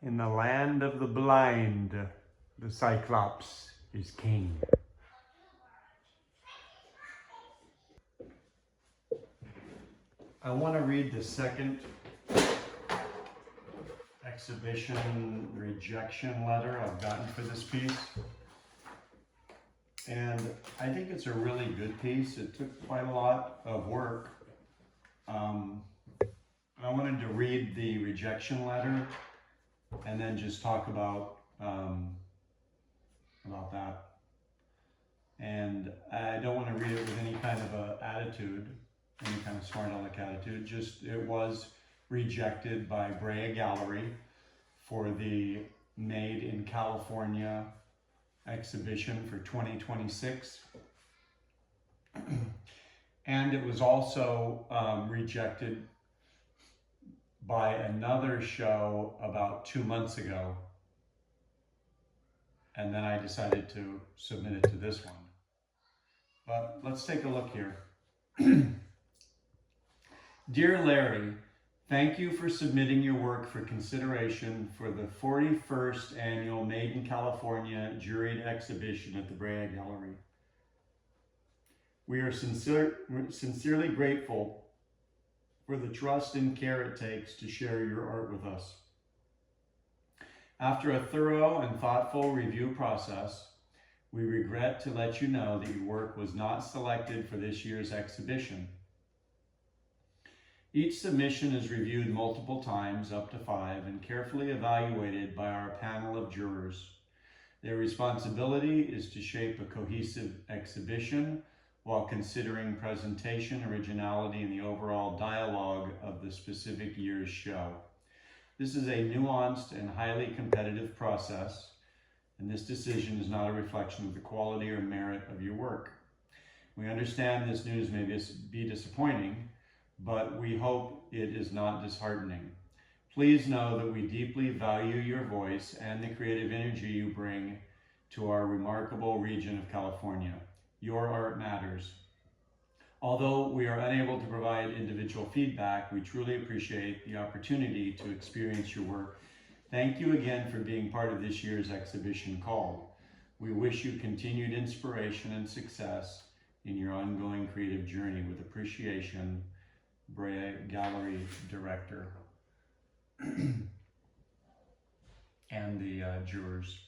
In the land of the blind, the Cyclops is king. I want to read the second exhibition rejection letter I've gotten for this piece. And I think it's a really good piece. It took quite a lot of work. I wanted to read the rejection letter and then just talk about that. And I don't want to read it with any kind of a attitude, any kind of smart aleck attitude. Just it was rejected by Brea Gallery for the Made in California exhibition for 2026. And it was also rejected by another show about 2 months ago. And then I decided to submit it to this one. But let's take a look here. Dear Larry, thank you for submitting your work for consideration for the 41st annual Made in California juried exhibition at the Brea Gallery. We are sincerely grateful for the trust and care it takes to share your art with us. After a thorough and thoughtful review process, we regret to let you know that your work was not selected for this year's exhibition. Each submission is reviewed multiple times, up to 5, and carefully evaluated by our panel of jurors. Their responsibility is to shape a cohesive exhibition while considering presentation, originality, and the overall dialogue of the specific year's show. This is a nuanced and highly competitive process, and this decision is not a reflection of the quality or merit of your work. We understand this news may be disappointing, but we hope it is not disheartening. Please know that we deeply value your voice and the creative energy you bring to our remarkable region of California. Your art matters. Although we are unable to provide individual feedback, we truly appreciate the opportunity to experience your work. Thank you again for being part of this year's exhibition called. We wish you continued inspiration and success in your ongoing creative journey. With appreciation, Brea Gallery Director and the jurors.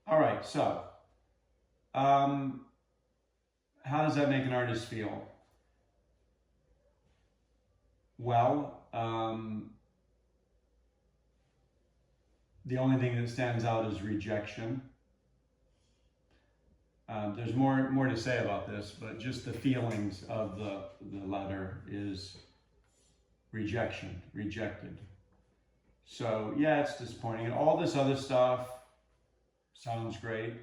All right, so how does that make an artist feel? Well, the only thing that stands out is rejection. There's more to say about this, but just the feelings of the letter is rejection, rejected. So yeah, it's disappointing. And all this other stuff sounds great,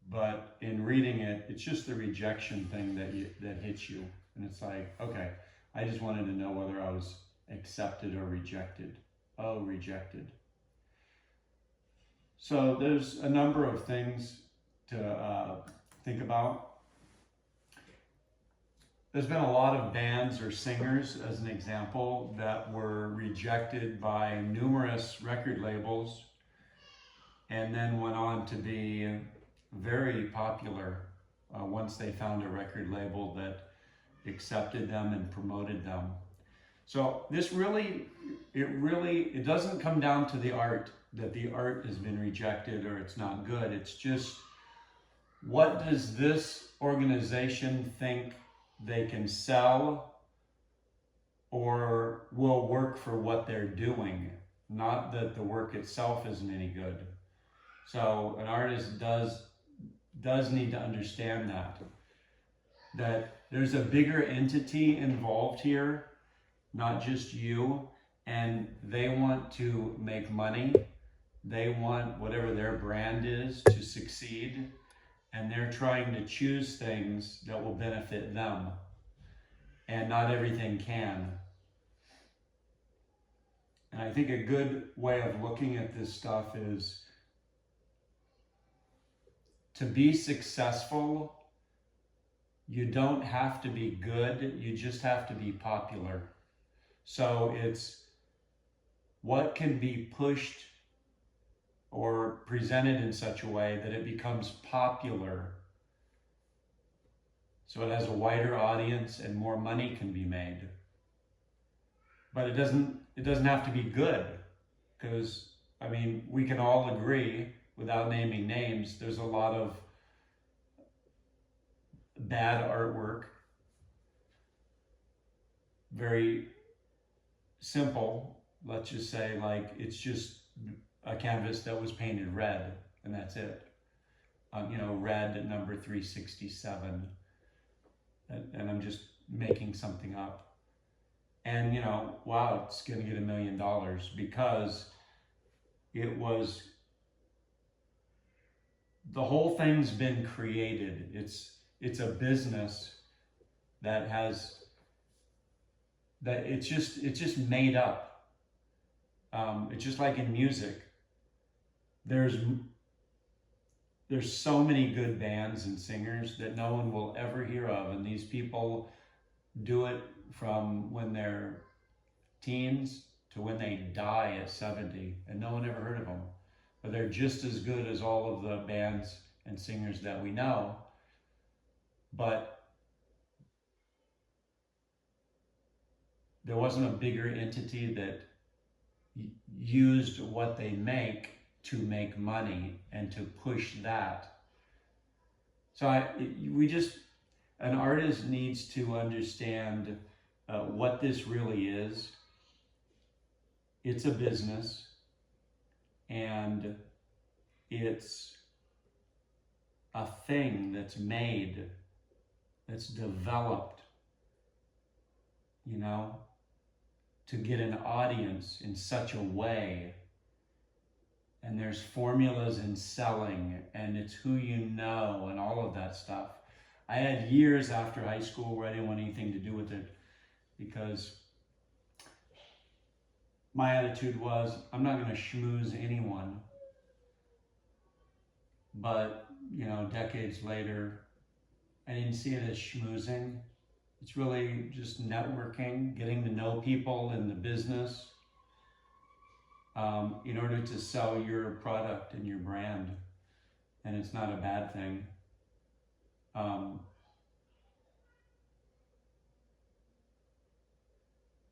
but in reading it, it's just the rejection thing that hits you. And it's like, okay, I just wanted to know whether I was accepted or rejected. Oh, rejected. So there's a number of things to think about. There's been a lot of bands or singers, as an example, that were rejected by numerous record labels and then went on to be very popular once they found a record label that accepted them and promoted them. So this it doesn't come down to the art, that the art has been rejected or it's not good. It's just, what does this organization think they can sell or will work for what they're doing? Not that the work itself isn't any good. So an artist does need to understand that there's a bigger entity involved here, not just you, and they want to make money. They want whatever their brand is to succeed, and they're trying to choose things that will benefit them, and not everything can. And I think a good way of looking at this stuff is, to be successful, you don't have to be good, you just have to be popular. So it's what can be pushed or presented in such a way that it becomes popular, so it has a wider audience and more money can be made. But it doesn't have to be good, because I mean, we can all agree, without naming names, there's a lot of bad artwork, very simple, let's just say, like it's just a canvas that was painted red and that's it. You know, red number 367, and I'm just making something up. And you know, wow, it's gonna get $1 million because it was, the whole thing's been created. It's a business that has, that it's just made up. It's just like in music. There's so many good bands and singers that no one will ever hear of, and these people do it from when they're teens to when they die at 70, and no one ever heard of them. But they're just as good as all of the bands and singers that we know. But there wasn't a bigger entity that used what they make to make money and to push that. So an artist needs to understand what this really is. It's a business, and it's a thing that's made, that's developed, you know, to get an audience in such a way. And there's formulas in selling, and it's who you know and all of that stuff. I had years after high school where I didn't want anything to do with it, because my attitude was, I'm not going to schmooze anyone. But, you know, decades later, I didn't see it as schmoozing. It's really just networking, getting to know people in the business, in order to sell your product and your brand. And it's not a bad thing.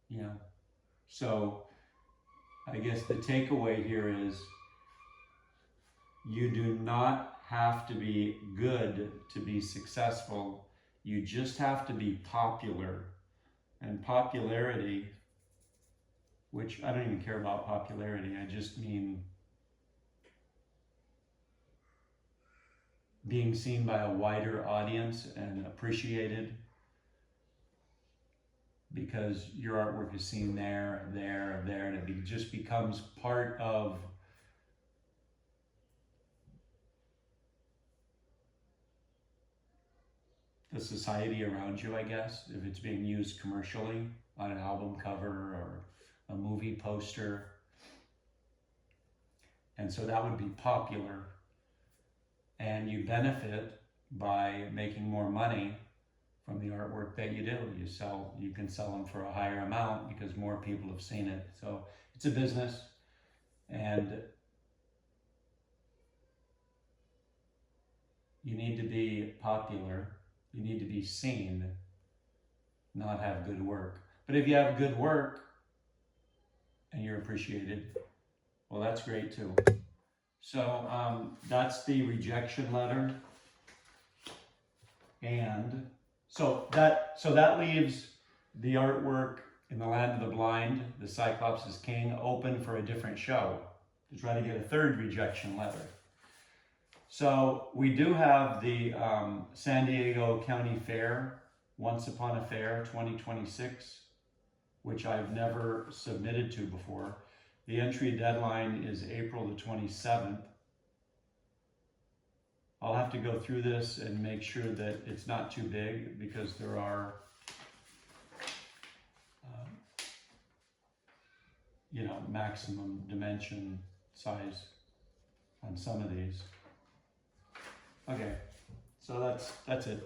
You know, so I guess the takeaway here is, you do not have to be good to be successful. You just have to be popular. And popularity, which I don't even care about popularity, I just mean being seen by a wider audience and appreciated, because your artwork is seen there, and it just becomes part of the society around you, I guess, if it's being used commercially on an album cover or a movie poster. And so that would be popular. And you benefit by making more money from the artwork that you do. You can sell them for a higher amount because more people have seen it. So it's a business, and you need to be popular. You need to be seen, not have good work. But if you have good work and you're appreciated, well, that's great too. So that's the rejection letter. And so that leaves the artwork in the Land of the Blind, the Cyclops is King, open for a different show to try to get a third rejection letter. So we do have the San Diego County Fair, Once Upon a Fair 2026, which I've never submitted to before. The entry deadline is April the 27th. I'll have to go through this and make sure that it's not too big, because there are, maximum dimension size on some of these. Okay, so that's it.